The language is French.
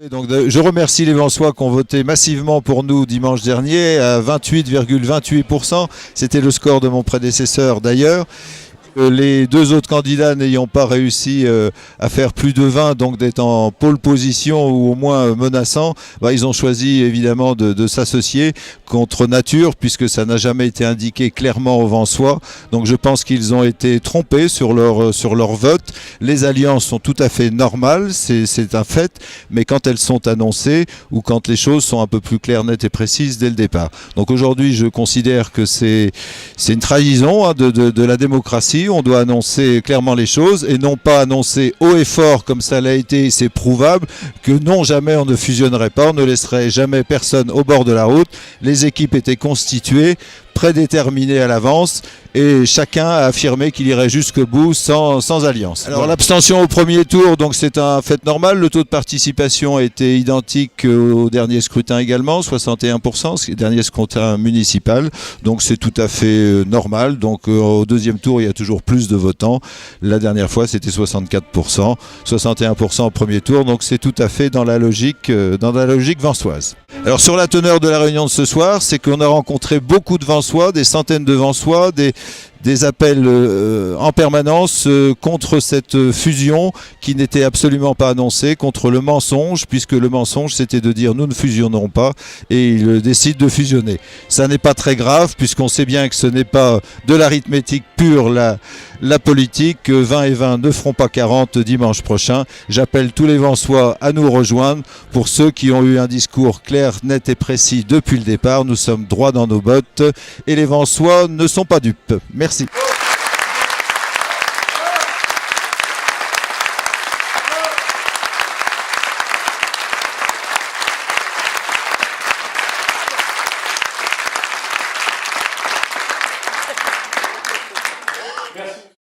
Je remercie les Vansois qui ont voté massivement pour nous dimanche dernier à 28,28%. C'était le score de mon prédécesseur d'ailleurs. Les deux autres candidats n'ayant pas réussi à faire plus de 20, donc d'être en pole position ou au moins menaçant, ils ont choisi évidemment de s'associer contre nature, puisque ça n'a jamais été indiqué clairement aux Vansois. Donc je pense qu'ils ont été trompés sur leur vote. Les alliances sont tout à fait normales, c'est un fait, mais quand elles sont annoncées ou quand les choses sont un peu plus claires, nettes et précises dès le départ. Donc aujourd'hui, je considère que c'est une trahison de la démocratie. On doit annoncer clairement les choses et non pas annoncer haut et fort comme ça l'a été, c'est prouvable, que non, jamais on ne fusionnerait pas, on ne laisserait jamais personne au bord de la route. Les équipes étaient constituées, prédéterminées à l'avance et chacun a affirmé qu'il irait jusqu'au bout sans alliance. Alors l'abstention au premier tour, donc c'est un fait normal. Le taux de participation était identique au dernier scrutin également, 61%, c'est le dernier scrutin municipal. Donc c'est tout à fait normal. Donc au deuxième tour, il y a toujours plus de votants. La dernière fois, c'était 64%, 61% au premier tour. Donc c'est tout à fait dans la logique vansoise. Alors sur la teneur de la réunion de ce soir, c'est qu'on a rencontré beaucoup de Vansois, des centaines de Vansois, des appels en permanence contre cette fusion qui n'était absolument pas annoncée, contre le mensonge, puisque le mensonge c'était de dire nous ne fusionnerons pas et ils décident de fusionner. Ça n'est pas très grave puisqu'on sait bien que ce n'est pas de l'arithmétique pure la politique, 20 et 20 ne feront pas 40 dimanche prochain. J'appelle tous les Vansois à nous rejoindre. Pour ceux qui ont eu un discours clair, net et précis depuis le départ, nous sommes droits dans nos bottes et les Vansois ne sont pas dupes. Merci.